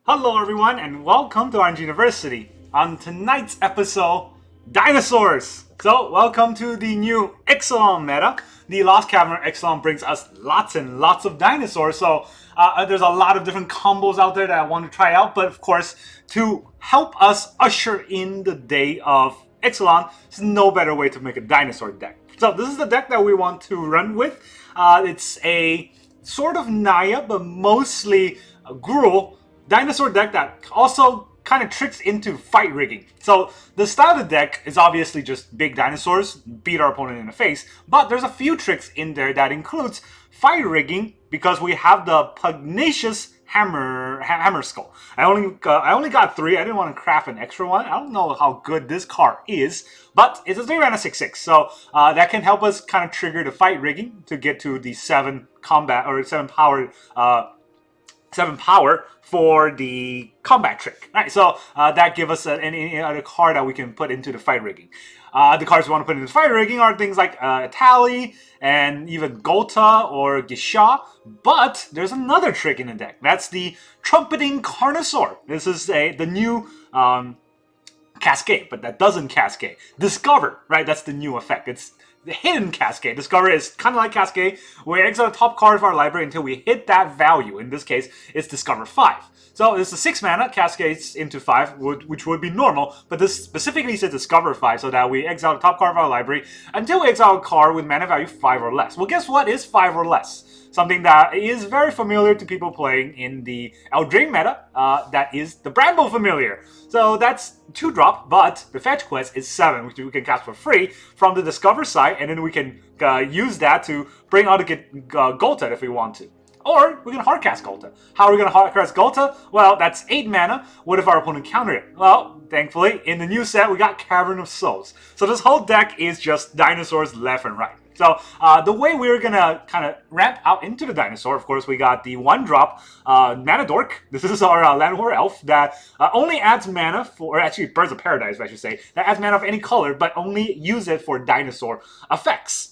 Hello everyone and welcome to Orange University. On tonight's episode, dinosaurs! So welcome to the new Ixalan meta. The Lost Cavern Ixalan brings us lots and lots of dinosaurs, so there's a lot of different combos out there that I want to try out, but of course, to help us usher in the day of Ixalan, there's no better way to make a dinosaur deck. So this is the deck that we want to run with. It's a sort of Naya, but mostly Gruul dinosaur deck that also kind of tricks into fight rigging. So the style of the deck is obviously just big dinosaurs, beat our opponent in the face, but there's a few tricks in there that includes fight rigging because we have the Pugnacious Hammerskull. I only got 3. I didn't want to craft an extra one. I don't know how good this card is, but it's a 3-mana 6/6, so that can help us kind of trigger the fight rigging to get to the 7 combat or 7 power for the combat trick. All right, so that gives us any other card that we can put into the fight rigging. The cards we want to put into the fight rigging are things like Etali and even Ghalta or Gishath. But there's another trick in the deck. That's the Trumpeting Carnosaur. This is the new Cascade, but that doesn't Cascade. Discover, right? That's the new effect. It's the hidden Cascade. Discover is kind of like Cascade. We exile the top card of our library until we hit that value. In this case, it's Discover 5. So it's a 6 mana, cascades into 5, which would be normal, but this specifically says Discover 5, so that we exile the top card of our library until we exile a card with mana value 5 or less. Well, guess what is 5 or less? Something that is very familiar to people playing in the Eldraine meta, that is the Bramble Familiar. So that's 2-drop, but the fetch quest is 7, which we can cast for free from the Discover side, and then we can use that to bring out the Ghalta if we want to. Or we can hardcast Ghalta. How are we going to hardcast Ghalta? Well, that's 8 mana. What if our opponent countered it? Well, thankfully, in the new set, we got Caverns of Souls. So this whole deck is just dinosaurs left and right. So the way we're going to kind of ramp out into the dinosaur, of course, we got the 1-drop Mana Dork. This is our Landwar Elf that only adds mana for, or actually Birds of Paradise, I should say, that adds mana of any color, but only use it for dinosaur effects.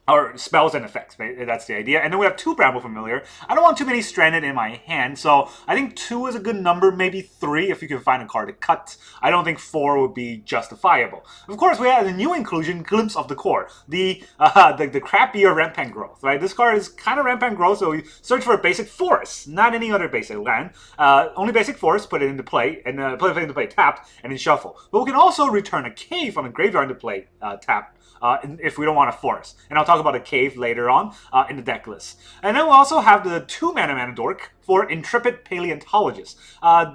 Or spells and effects, that's the idea. And then we have 2 Bramble Familiar. I don't want too many stranded in my hand, so I think 2 is a good number, maybe 3 if you can find a card to cut. I don't think 4 would be justifiable. Of course, we have the new inclusion, Glimpse of the Core, the crappier Rampant Growth, right? This card is kind of Rampant Growth, so we search for a basic forest, not any other basic land. Only basic forest, put it into play, and put it into play tapped, and then shuffle. But we can also return a cave from the graveyard into play tapped. If we don't want a forest. And I'll talk about a cave later on in the deck list. And then we also have the 2-mana Dork for Intrepid Paleontologist.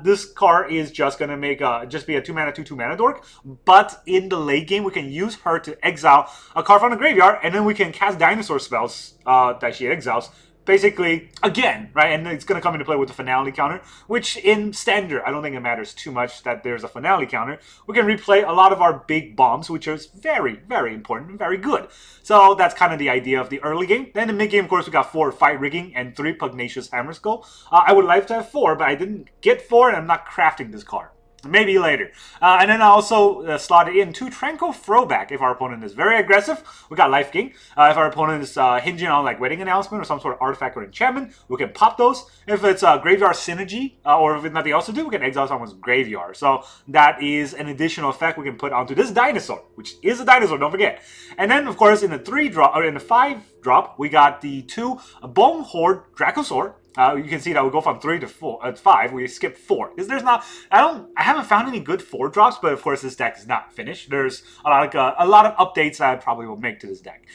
This card is just going to make just be a 2-mana 2/2 Dork, but in the late game we can use her to exile a card from the graveyard, and then we can cast dinosaur spells that she exiles. Basically, again, right, and it's going to come into play with the finality counter, which in standard, I don't think it matters too much that there's a finality counter. We can replay a lot of our big bombs, which is very, very important and very good. So that's kind of the idea of the early game. Then in the mid game, of course, we got 4 Fight Rigging and 3 Pugnacious Hammerskull. I would like to have 4, but I didn't get 4, and I'm not crafting this card. Maybe later. And then I also slotted in 2 Tranquil Throwback if our opponent is very aggressive. We got Life Gain. If our opponent is hinging on like Wedding Announcement or some sort of artifact or enchantment, we can pop those. If it's Graveyard Synergy, or if it's nothing else to do, we can exile someone's graveyard. So that is an additional effect we can put onto this dinosaur, which is a dinosaur, don't forget. And then, of course, in the 3-drop, or in the 5-drop, we got the 2 Bonehoard Dracosaur. You can see that we go from 3 to 5. We skip 4. Because I haven't found any good 4-drops, but of course this deck is not finished. There's a lot of updates that I probably will make to this deck.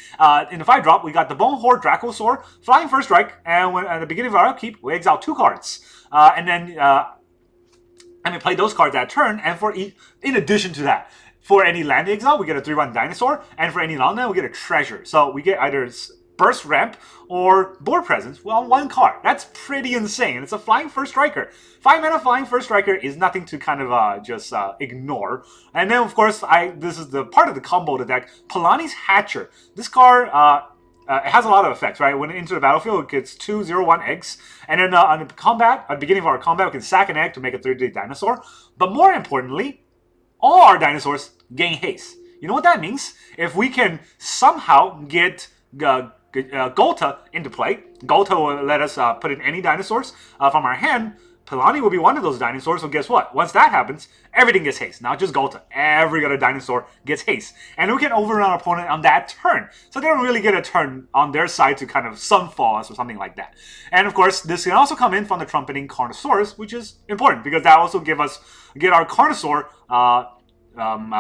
In the 5-drop, we got the Bonehoard Dracosaur, Flying First Strike, and when, at the beginning of our upkeep, we exile 2 cards. And then we play those cards that turn, and in addition to that, for any land exile, we get a 3/1 dinosaur, and for any non-land, we get a treasure. So we get either Burst Ramp or Board Presence on 1 card. That's pretty insane. It's a Flying First Striker. 5-mana Flying First Striker is nothing to kind of just ignore. And then, of course, this is the part of the combo of the deck, Palani's Hatcher. This card it has a lot of effects, right? When it enters the battlefield, it gets 2/0/1 eggs. And then on the combat, at the beginning of our combat, we can sack an egg to make a 3-day dinosaur. But more importantly, all our dinosaurs gain haste. You know what that means? If we can somehow get Ghalta into play, Ghalta will let us put in any dinosaurs from our hand, Palani will be one of those dinosaurs, so guess what? Once that happens, everything gets haste. Not just Ghalta. Every other dinosaur gets haste. And we can overrun our opponent on that turn. So they don't really get a turn on their side to kind of sunfall us or something like that. And of course, this can also come in from the Trumpeting Carnosaurs, which is important because that also get our Carnosaur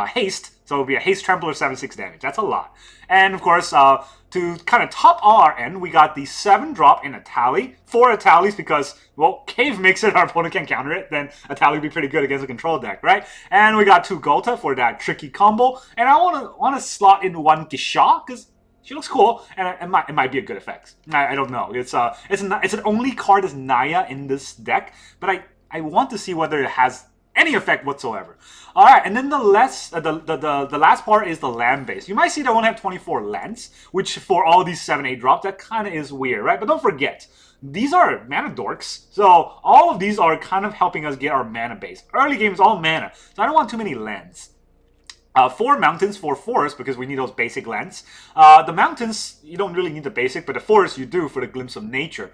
haste. So it'll be a haste trampler 7-6 damage. That's a lot. And of course, to kind of top all our end, we got the 7-drop in Etali. 4 Italis because, well, Cave makes it, our opponent can't counter it. Then Etali would be pretty good against a control deck, right? And we got 2 Ghalta for that tricky combo. And I want to slot in 1 Gishath because she looks cool, and it might be a good effect. I don't know. It's an only card as Naya in this deck, but I want to see whether it has any effect whatsoever. All right, and then the last part is the land base. You might see that I only have 24 lands, which for all these 7-8 drops, that kind of is weird, right? But don't forget, these are mana dorks, so all of these are kind of helping us get our mana base. Early game is all mana, so I don't want too many lands. 4 mountains, 4 forests, because we need those basic lands. The mountains, you don't really need the basic, but the forest you do for the glimpse of nature.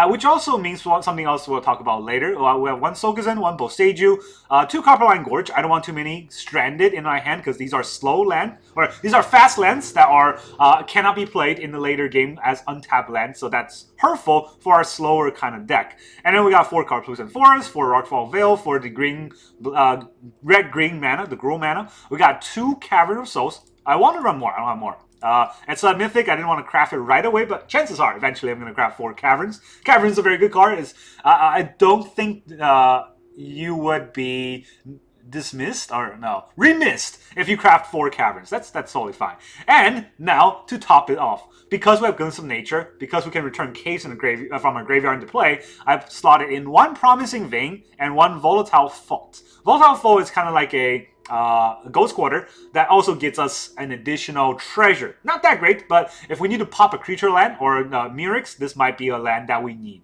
Which also means something else we'll talk about later. We have 1 Sokenzan, 1 Boseiju, 2 Karplusan Gorge. I don't want too many stranded in my hand, because these are slow land, or these are fast lands that are cannot be played in the later game as untapped lands, so that's hurtful for our slower kind of deck. And then we got 4 Karplusan Forest, 4 Rockfall Vale for the green, red-green mana, the Gruul mana. We got 2 Caverns of Souls. I want to run more. I don't have more. It's a mythic. I didn't want to craft it right away, but chances are eventually I'm going to craft 4 Caverns. Caverns is a very good card. I don't think you would be dismissed or no remissed if you craft 4 Caverns. That's totally fine. And now to top it off, because we have Glimpse of Nature, because we can return caves in the from our graveyard into play, I've slotted in 1 Promising Vein and 1 Volatile Fault. Volatile Fault is kind of like a Ghost Quarter that also gets us an additional treasure. Not that great, but if we need to pop a creature land or Mirix, this might be a land that we need.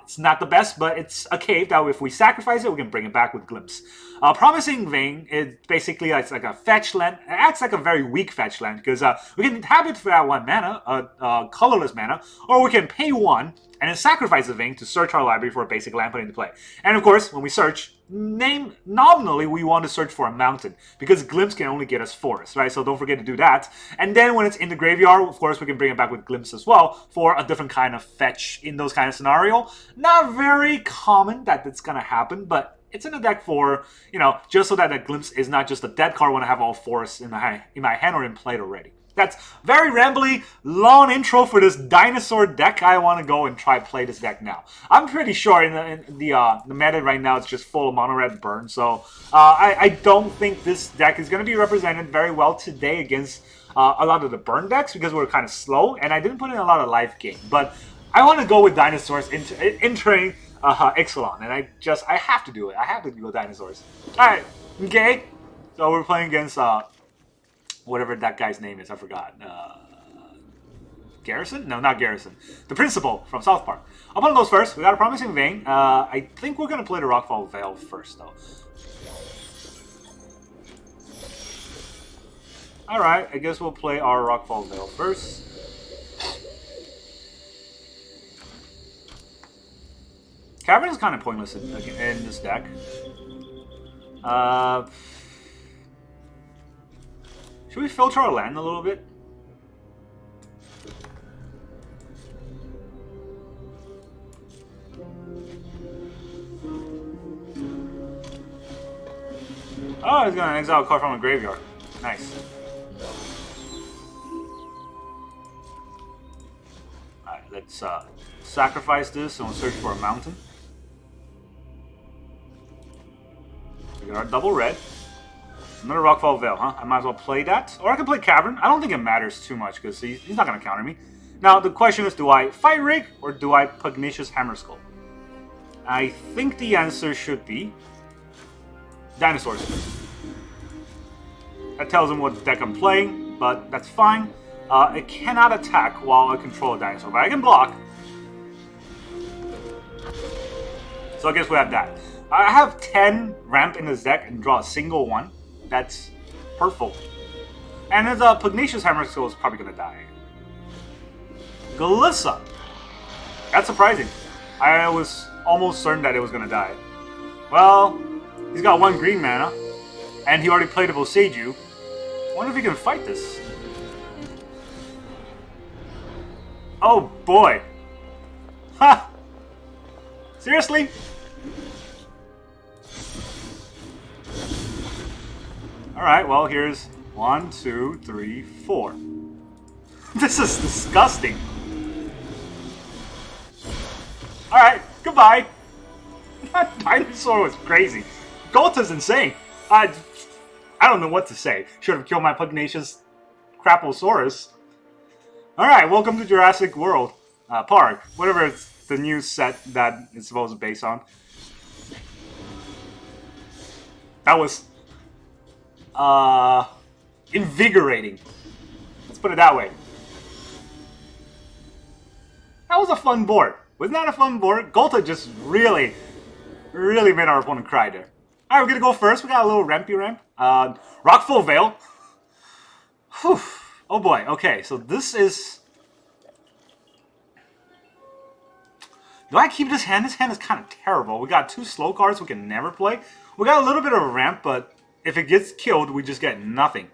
It's not the best, but it's a cave that if we sacrifice it, we can bring it back with Glimpse. Promising Vein is basically it's like a fetch land. It acts like a very weak fetch land because we can tap it for that 1 mana, colorless mana, or we can pay 1 and then sacrifice the Vein to search our library for a basic land put into play. And of course, when we search, nominally we want to search for a mountain because Glimpse can only get us forest, right? So don't forget to do that. And then when it's in the graveyard, of course, we can bring it back with Glimpse as well for a different kind of fetch in those kind of scenario. Not very common that it's gonna happen, but it's in the deck for, just so that the Glimpse is not just a dead card when I have all forests in my hand or in play already. That's very rambly, long intro for this dinosaur deck. I want to go and try play this deck now. I'm pretty sure in the meta right now it's just full of mono red burn, so I don't think this deck is going to be represented very well today against a lot of the burn decks because we're kind of slow, and I didn't put in a lot of life gain. But I want to go with dinosaurs entering Ixalan, and I have to do it. I have to go dinosaurs. All right, okay. So we're playing against whatever that guy's name is, I forgot. Garrison? No, not Garrison. The Principal from South Park. I'll put those first. We got a Promising Vein. I think we're going to play the Rockfall Vale first, though. Alright, I guess we'll play our Rockfall Vale first. Cavern is kind of pointless in this deck. Should we filter our land a little bit? Oh, he's gonna exile a card from a graveyard. Nice. Alright, let's sacrifice this and we'll search for a mountain. We got our double red. Another Rockfall Vale, huh? I might as well play that. Or I can play Cavern. I don't think it matters too much because he's not going to counter me. Now, the question is, do I Fight Rig or do I Pugnacious Hammerskull? I think the answer should be Dinosaurs. That tells him what deck I'm playing, but that's fine. It cannot attack while I control a dinosaur, but I can block. So I guess we have that. I have 10 ramp in this deck and draw a single one. That's hurtful. And his Pugnacious Hammerskull is probably going to die. Ghalta. That's surprising. I was almost certain that it was gonna die. Well, he's got 1 green mana, and he already played a Boseiju. I wonder if he can fight this. Oh boy! Ha! Seriously? Alright, well here's 1, 2, 3, 4. This is disgusting. Alright, goodbye. That dinosaur was crazy. Ghalta's insane. I don't know what to say. Should have killed my Pugnacious Hammerskull. Alright, welcome to Jurassic World Park. Whatever it's the new set that it's supposed to be based on. That was invigorating. Let's put it that way. That was a fun board. Wasn't that a fun board? Ghalta just really made our opponent cry there. Alright, we're gonna go first. We got a little rampy ramp. Rockful Veil. Whew. Oh boy, okay, so this is... Do I keep this hand? This hand is kind of terrible. We got 2 slow cards we can never play. We got a little bit of a ramp, but if it gets killed, we just get nothing.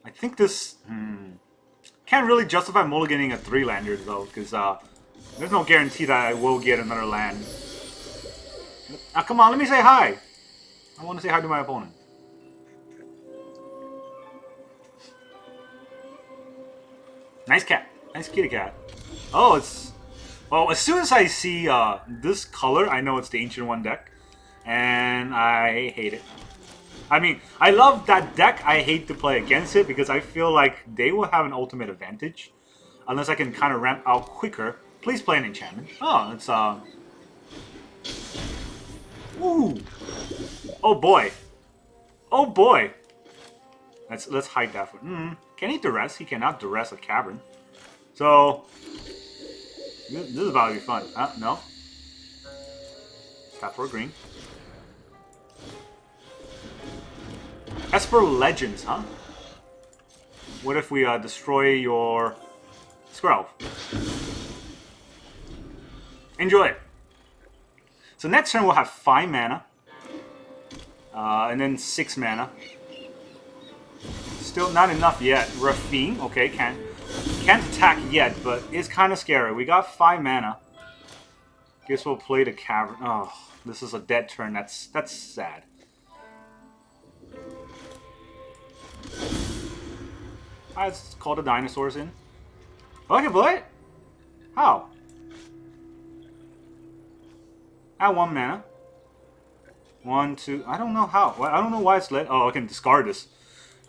I think this... Can't really justify mulliganing a 3-lander though, because there's no guarantee that I will get another land. Come on, let me say hi! I want to say hi to my opponent. Nice cat. Nice kitty cat. Oh, it's... Well, as soon as I see this color, I know it's the Ancient One deck. And I hate it. I mean, I love that deck. I hate to play against it because I feel like they will have an ultimate advantage. Unless I can kind of ramp out quicker. Please play an enchantment. Oh, it's... Ooh! Oh boy. Oh boy! Let's hide that for... Can he duress? He cannot duress a Cavern. So... This is about to be fun. No. Tap for a green. Esper Legends, huh? What if we destroy your Squirrel? Enjoy it. So next turn we'll have 5 mana. And then 6 mana. Still not enough yet. Raffine, okay, can't attack yet, but it's kind of scary. We got 5 mana. Guess we'll play the Cavern. Oh, this is a dead turn. That's sad. Let's call the dinosaurs in. Oh, I can play it? How? Add 1 mana. 1, 2. I don't know how. I don't know why it's lit. Oh, I can discard this.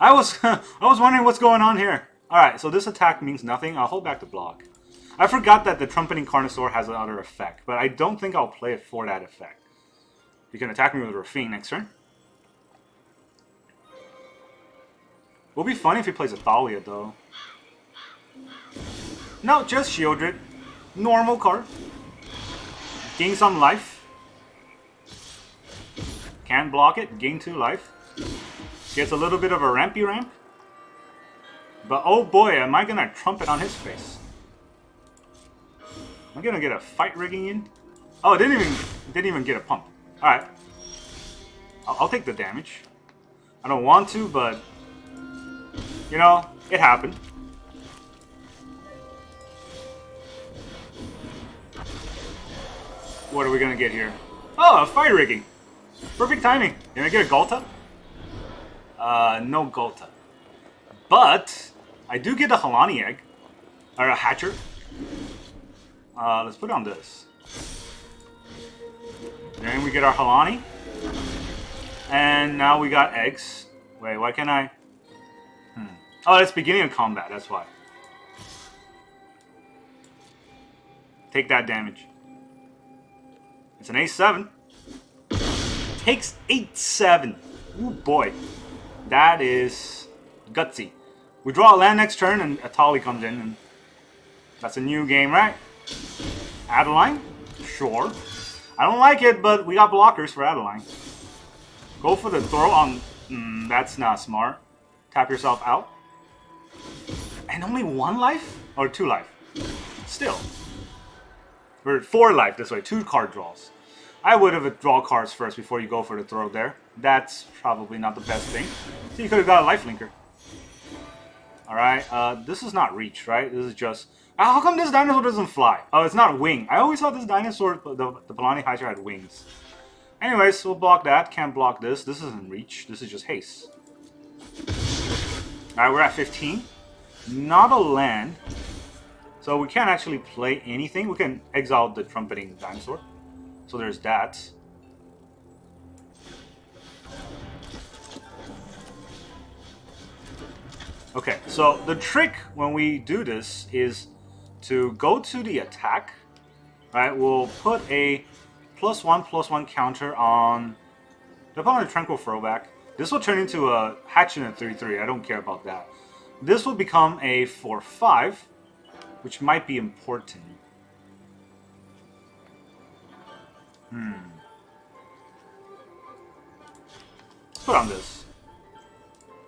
I was wondering what's going on here. Alright, so this attack means nothing. I'll hold back the block. I forgot that the Trumpeting Carnosaur has another effect, but I don't think I'll play it for that effect. You can attack me with Raffine next turn. Will be funny if he plays a Thalia, though. No, just Shieldred. Normal card. Gain some life. Can't block it. Gain 2 life. Gets a little bit of a rampy ramp. But oh boy, am I gonna trumpet on his face. Am I gonna get a fight rigging in? Oh, it didn't even get a pump. Alright. I'll take the damage. I don't want to, but you know, it happened. What are we gonna get here? Oh, a fight rigging. Perfect timing. Can I get a Ghalta? No Ghalta. But I do get a Palani egg. Or a Hatcher. Let's put it on this. Then we get our Palani. And now we got eggs. Wait, why can't I? Oh, it's beginning of combat, that's why. Take that damage. It's an 8-7. Takes 8-7. Ooh, boy. That is gutsy. We draw a land next turn and Etali comes in. And that's a new game, right? Adeline? Sure. I don't like it, but we got blockers for Adeline. Go for the throw on... that's not smart. Tap yourself out. And only 1 life? Or 2 life? still. We're at 4 life this way, 2 card draws. I would have draw cards first before you go for the throw there. That's probably not the best thing. So you could have got a life linker. Alright, this is not reach, right? This is just... How come this dinosaur doesn't fly? Oh, it's not wing. I always thought this dinosaur, the Palani Hydra, had wings. Anyways, we'll block that. Can't block this. This isn't reach. This is just haste. Alright, we're at 15. Not a land. So we can't actually play anything. We can exile the Trumpeting Dinosaur. So there's that. Okay, so the trick when we do this is to go to the attack. Right, we'll put a +1/+1 counter on the opponent Tranquil Throwback. This will turn into a Hatchet and 3/3. I don't care about that. This will become a 4/5, which might be important. Let's put on this.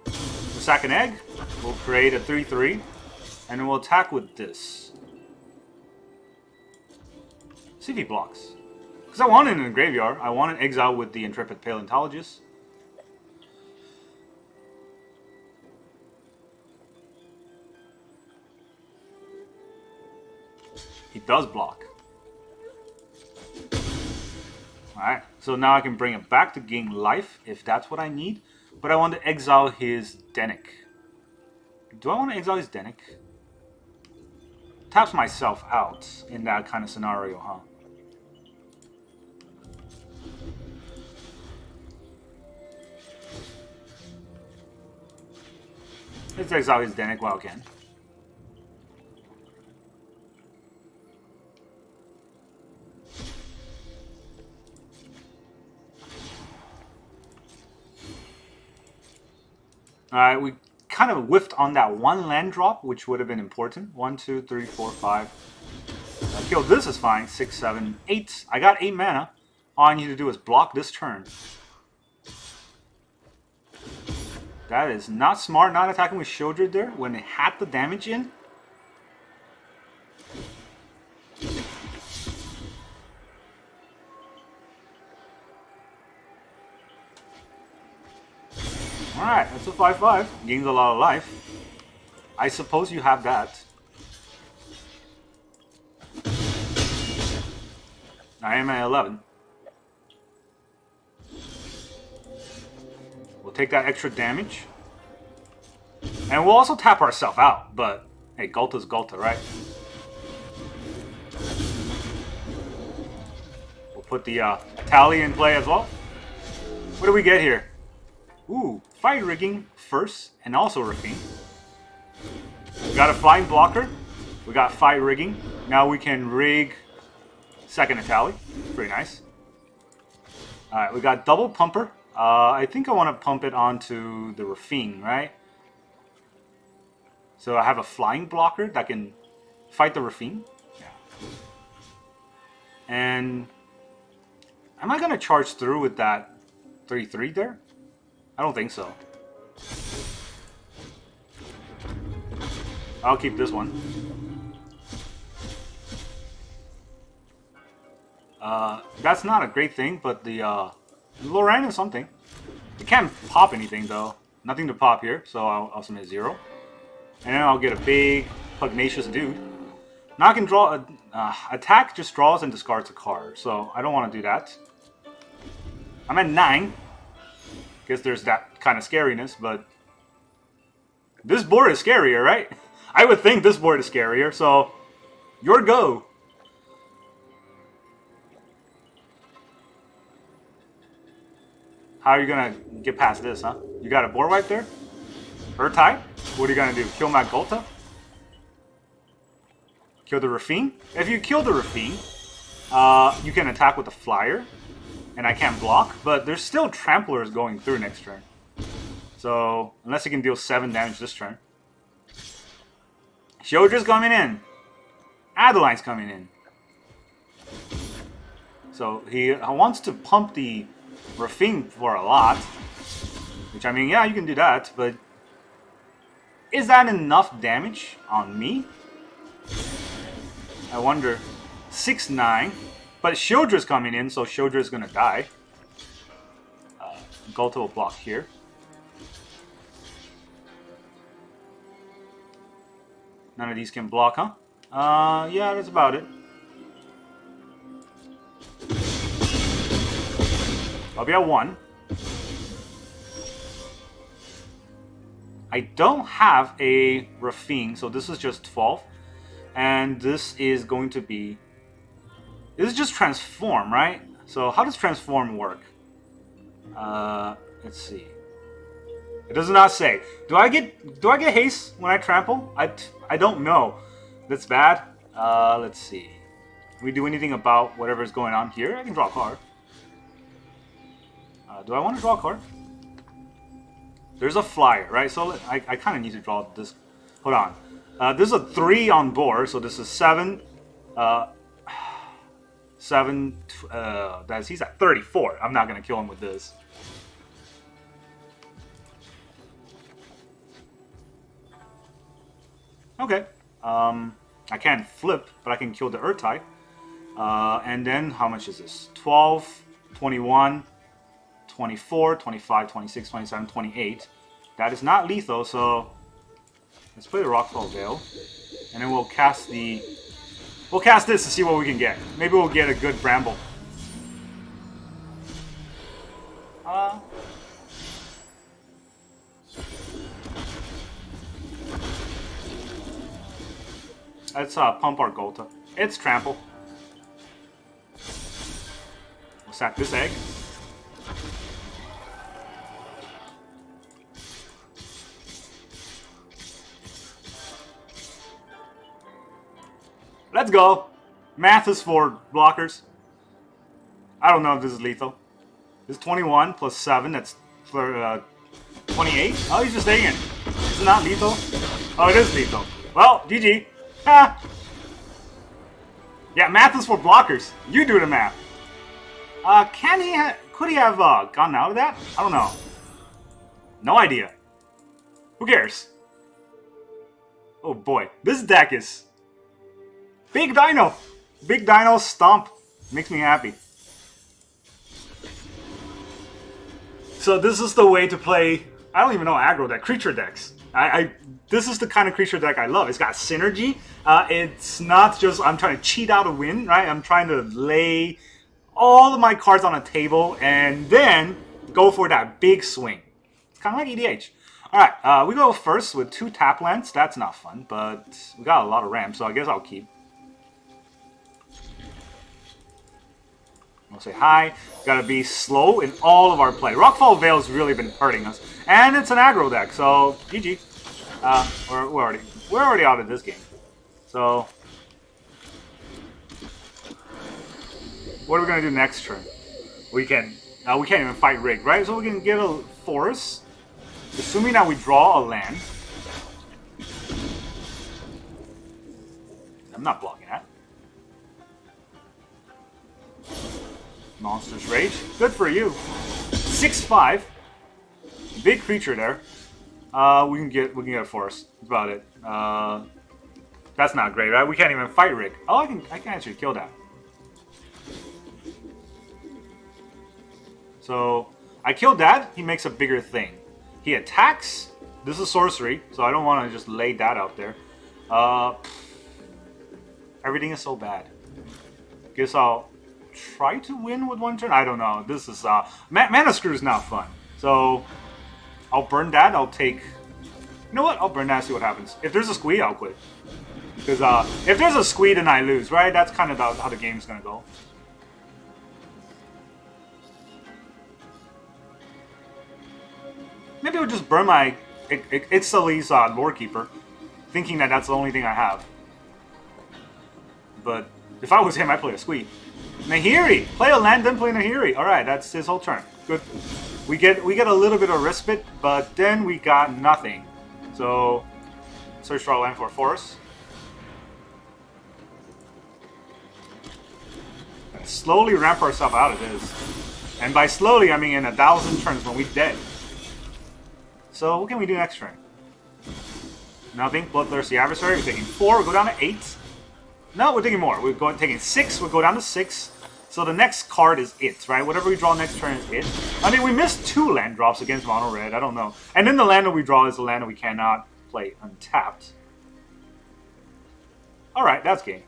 We'll sack an egg. We'll create a 3/3, and then we'll attack with this. See if he blocks. Because I want it in the graveyard. I want an exile with the Intrepid Paleontologist. He does block. Alright, so now I can bring it back to gain life if that's what I need. But I want to exile his Denic. Do I want to exile his Denic? Taps myself out in that kind of scenario, huh? Let's exile his Denic while I can. Alright, we kind of whiffed on that 1 land drop, which would have been important. 1, 2, 3, 4, 5. Kill this is fine. 6, 7, 8. I got 8 mana. All I need to do is block this turn. That is not smart, not attacking with Shieldred there when it had the damage in. Alright, that's a 5/5. Gains a lot of life. I suppose you have that. I am at 11. We'll take that extra damage. And we'll also tap ourselves out, but hey, Ghalta's Ghalta, right? We'll put the Etali in play as well. What do we get here? Ooh, Fight Rigging first, and also Rafine. We got a Flying Blocker. We got Fight Rigging. Now we can rig second Etali. Pretty nice. Alright, we got Double Pumper. I think I want to pump it onto the Rafine, right? So I have a Flying Blocker that can fight the Rafine. Yeah. And am I going to charge through with that 3/3 there? I don't think so. I'll keep this one. That's not a great thing, but the Lorraine is something. It can't pop anything though. Nothing to pop here, so I'll submit 0. And then I'll get a big Pugnacious dude. Now I can draw a attack just draws and discards a card, so I don't want to do that. I'm at 9. Guess there's that kind of scariness, but this board is scarier, right? I would think this board is scarier, so your go. How are you gonna get past this, huh? You got a board wipe there? Ertai? What are you gonna do? Kill my Ghalta? Kill the Rafine? If you kill the Rafine, you can attack with a flyer. And I can't block, but there's still Tramplers going through next turn. So, unless he can deal 7 damage this turn. Shieldred's coming in. Adeline's coming in. So, he wants to pump the Rafine for a lot. Which, I mean, yeah, you can do that, but is that enough damage on me? I wonder. 6-9. But Shieldred's coming in, so Shieldred's gonna die. Ghalta will block here. None of these can block, huh? Yeah, that's about it. I'll be at 1. I don't have a Rafine, so this is just 12. And this is going to be... This is just transform, right? So how does transform work? Let's see. It does not say. Do I get haste when I trample? I don't know. That's bad. Let's see. Can we do anything about whatever's going on here? I can draw a card. Do I want to draw a card? There's a flyer, right? So I kind of need to draw this. Hold on. There's a 3 on board, so this is 7. 7. He's at 34. I'm not gonna kill him with this. Okay. I can't flip, but I can kill the Ertai. And then how much is this? 12, 21, 24, 25, 26, 27, 28. That is not lethal, so let's play the Rockfall Veil, and then we'll cast the. We'll cast this to see what we can get. Maybe we'll get a good Bramble. Let's pump our Ghalta. It's trample. We'll sack this egg. Let's go. Math is for blockers. I don't know if this is lethal. This is 21 plus 7. That's for 28. Oh, he's just taking it. Is it not lethal? Oh, it is lethal. Well, GG. Ha! Yeah, math is for blockers. You do the math. Could he have gotten out of that? I don't know. No idea. Who cares? Oh boy, this deck is big dino. Big dino stomp makes me happy. So this is the way to play. I don't even know aggro deck, creature decks. This is the kind of creature deck I love. It's got synergy. It's not just I'm trying to cheat out a win, right? I'm trying to lay all of my cards on a table and then go for that big swing. It's kind of like EDH. All right, we go first with 2 tap lands. That's not fun, but we got a lot of ramps, so I guess I'll keep. We'll say hi. Gotta be slow in all of our play. Rockfall Veil's really been hurting us, and it's an aggro deck, so GG. We're already out of this game. So what are we gonna do next turn? We can't even fight Rig, right? So we can get a forest, assuming that we draw a land. I'm not blocking that. Monster's Rage. Good for you. 6/5. Big creature there. We can get a forest. That's about it. That's not great, right? We can't even fight Rig. Oh, I can actually kill that. So I killed that. He makes a bigger thing. He attacks. This is sorcery, so I don't want to just lay that out there. Everything is so bad. Guess I'll try to win with 1 turn. I don't know. This is Mana Screw is not fun. So I'll burn that. I'll take. You know what? I'll burn that. See what happens. If there's a squee, I'll quit. Because if there's a squee, then I lose, right? That's kind of how the game's gonna go. Maybe I'll just burn my Ixalli's Lorekeeper, thinking that that's the only thing I have. But if I was him, I'd play a squee. Nahiri! Play a land, then play Nahiri. Alright, that's his whole turn. Good. We get a little bit of respite, but then we got nothing. So, search for our land for a forest. And slowly ramp ourselves out of this. And by slowly, I mean in 1,000 turns when we're dead. So, what can we do next turn? Nothing. Bloodthirsty Adversary. We're taking 4. We'll go down to 8. No, we're taking more. We're taking 6. We'll go down to 6. So the next card is it, right? Whatever we draw next turn is it. I mean, we missed 2 land drops against mono red. I don't know. And then the land that we draw is the land that we cannot play untapped. Alright, that's game.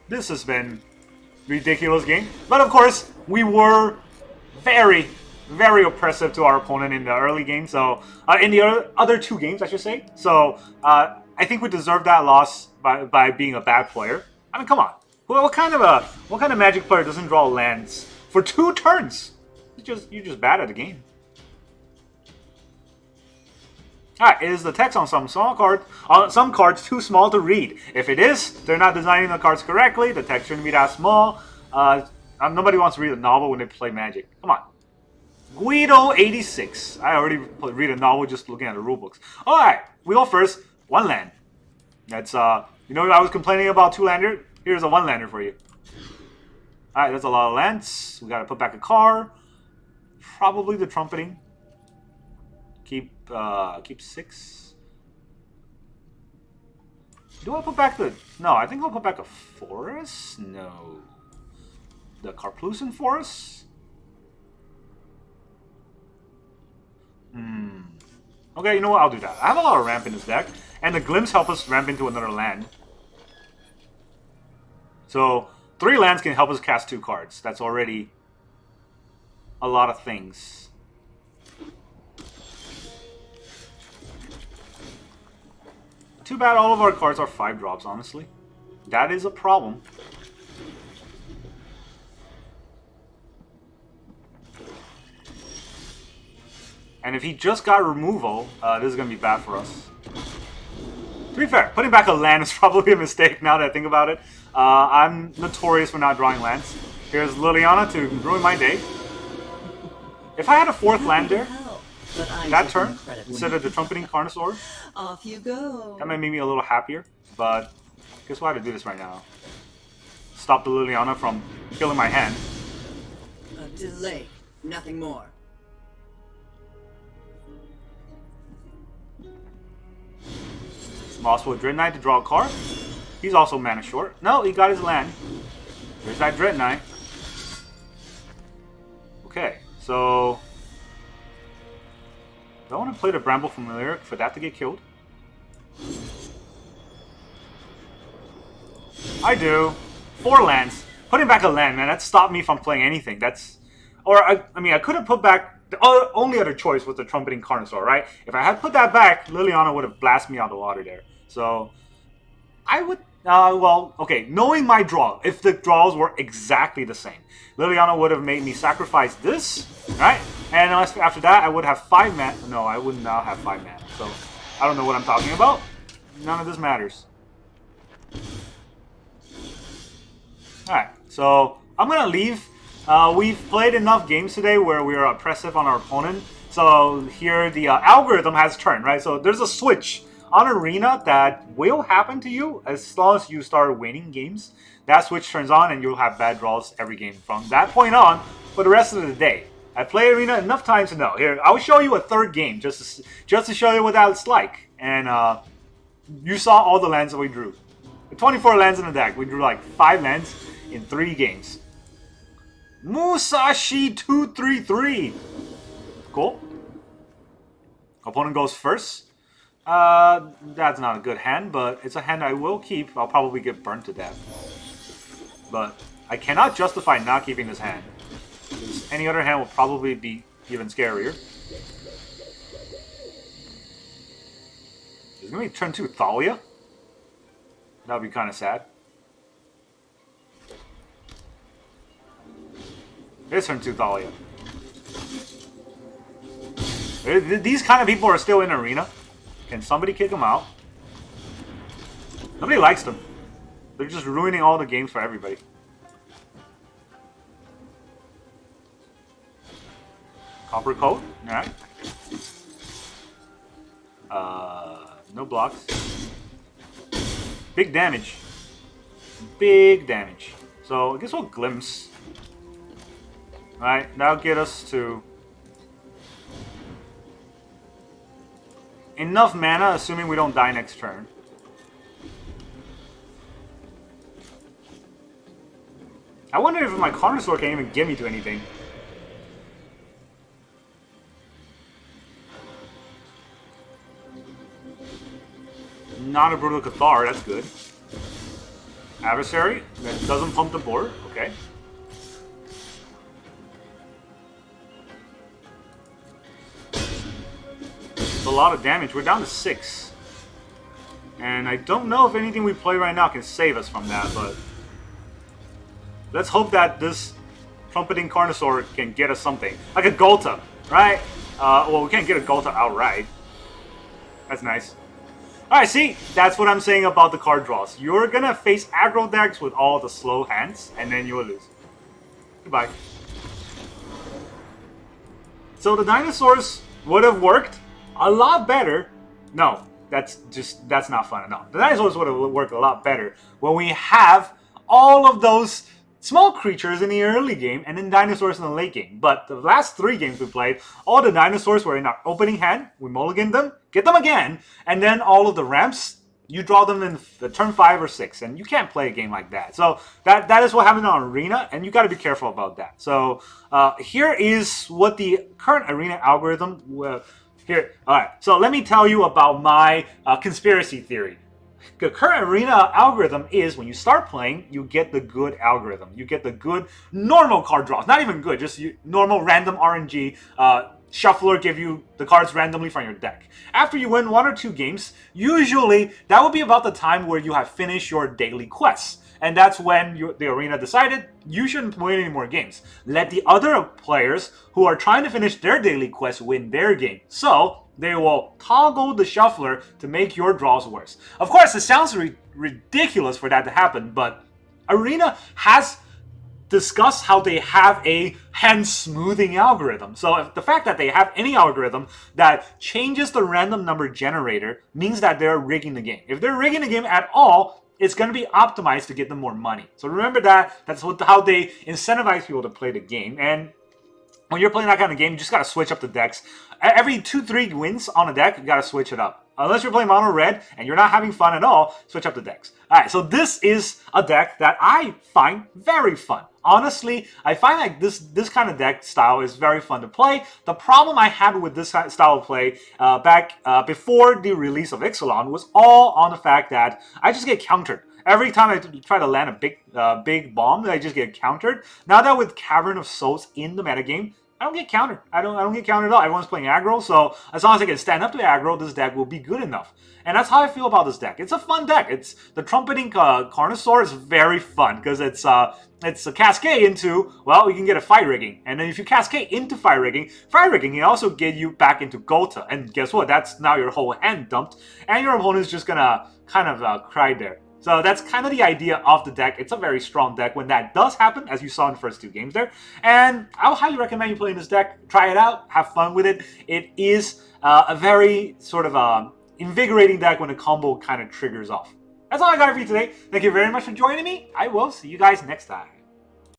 This has been ridiculous game. But of course, we were very, very oppressive to our opponent in the early game. So, in the other 2 games, I should say. So, I think we deserved that loss by being a bad player. I mean, come on. What kind of Magic player doesn't draw lands for 2 turns? You're just bad at the game. Alright, is the text on some cards too small to read? If it is, they're not designing the cards correctly. The text shouldn't be that small. Nobody wants to read a novel when they play Magic. Come on. Guido 86. I already read a novel just looking at the rulebooks. Alright, we go first. 1 land. That's you know I was complaining about 2-lander? Here's a 1-lander for you. Alright, that's a lot of lands. We gotta put back a card. Probably the trumpeting. Keep 6. Do I put back the... No, I think I'll put back a forest? No. The Karplusan Forest? Okay, you know what? I'll do that. I have a lot of ramp in this deck. And the glimpse help us ramp into another land. So, 3 lands can help us cast 2 cards. That's already a lot of things. Too bad all of our cards are 5 drops, honestly. That is a problem. And if he just got removal, this is going to be bad for us. To be fair, putting back a land is probably a mistake now that I think about it. I'm notorious for not drawing lands. Here's Liliana to ruin my day. If I had a 4th land there, that turn, instead of the Trumpeting Carnosaur, off you go. That might make me a little happier, but guess what? I have to do this right now. Stop the Liliana from killing my hand. A delay, nothing more. Mosswood Dread Knight to draw a card. He's also mana short. No, he got his land. There's that Dread Knight. Okay, so... do I want to play the Bramble Familiar for that to get killed? I do. 4 lands. Putting back a land, man, that stopped me from playing anything. That's... Or, I mean, I could have put back... The only other choice was the Trumpeting Carnosaur, right? If I had put that back, Liliana would have blasted me out of the water there. So, I would... well, okay, knowing my draw, if the draws were exactly the same, Liliana would have made me sacrifice this, right? And after that, I would have 5 mana. No, I would not have 5 mana. So, I don't know what I'm talking about. None of this matters. Alright, so I'm going to leave. We've played enough games today where we are oppressive on our opponent. So here the algorithm has turned, right? So there's a switch on Arena that will happen to you as long as you start winning games. That switch turns on and you'll have bad draws every game from that point on for the rest of the day. I play Arena enough times to know. Here, I'll show you a 3rd game just to show you what that's like. And you saw all the lands that we drew. 24 lands in the deck. We drew like 5 lands in 3 games. Musashi 233. Cool. Opponent goes first. That's not a good hand, but it's a hand I will keep. I'll probably get burnt to death. But I cannot justify not keeping this hand. Any other hand will probably be even scarier. Is it going to be turn 2 Thalia? That would be kind of sad. It's turn 2 Thalia. These kind of people are still in Arena. Can somebody kick them out? Nobody likes them. They're just ruining all the games for everybody. Copper coat, alright. No blocks. Big damage. Big damage. So I guess we'll glimpse. Alright, that'll get us to enough mana, assuming we don't die next turn. I wonder if my Carnosaur can even get me to anything. Not a Brutal Cathar, that's good. Adversary, that doesn't pump the board, okay. It's a lot of damage, we're down to 6. And I don't know if anything we play right now can save us from that, but... let's hope that this Trumpeting Carnosaur can get us something. Like a Ghalta, right? Well, we can't get a Ghalta outright. That's nice. Alright, see? That's what I'm saying about the card draws. You're gonna face aggro decks with all the slow hands, and then you will lose. Goodbye. So the dinosaurs would have worked a lot better. No, that's not fun at all. The dinosaurs would have worked a lot better when we have all of those small creatures in the early game and then dinosaurs in the late game. But the last 3 games we played, all the dinosaurs were in our opening hand. We mulliganed them, get them again, and then all of the ramps, you draw them in the turn 5 or 6, and you can't play a game like that. So that is what happened on Arena, and you got to be careful about that. So here is what the current Arena algorithm here. All right, so let me tell you about my conspiracy theory. The current Arena algorithm is when you start playing, you get the good algorithm. You get the good normal card draws. Not even good, just normal random RNG. Shuffler give you the cards randomly from your deck. After you win 1 or 2 games, usually that will be about the time where you have finished your daily quests. And that's when the Arena decided you shouldn't win any more games. Let the other players who are trying to finish their daily quest win their game. So they will toggle the shuffler to make your draws worse. Of course, it sounds ridiculous for that to happen, but Arena has discussed how they have a hand smoothing algorithm. So if the fact that they have any algorithm that changes the random number generator means that they're rigging the game. If they're rigging the game at all, it's going to be optimized to get them more money. So remember that. That's how they incentivize people to play the game. And when you're playing that kind of game, you just got to switch up the decks. Every 2-3 wins on a deck, you got to switch it up. Unless you're playing mono red and you're not having fun at all, switch up the decks. Alright, so this is a deck that I find very fun. Honestly, I find like this kind of deck style is very fun to play. The problem I had with this style of play back before the release of Ixalan was all on the fact that I just get countered. Every time I try to land a big bomb, I just get countered. Now that with Cavern of Souls in the metagame, I don't get countered. I don't get countered at all. Everyone's playing aggro, so as long as I can stand up to aggro, this deck will be good enough. And that's how I feel about this deck. It's a fun deck. It's the Trumpeting Carnosaur is very fun because it's a cascade into, well, you can get a fire rigging. And then if you cascade into fire rigging can also get you back into Ghalta. And guess what? That's now your whole hand dumped. And your opponent's just gonna kind of cry there. So that's kind of the idea of the deck. It's a very strong deck when that does happen, as you saw in the first 2 games there. And I would highly recommend you playing this deck. Try it out. Have fun with it. It is a very sort of invigorating deck when the combo kind of triggers off. That's all I got for you today. Thank you very much for joining me. I will see you guys next time.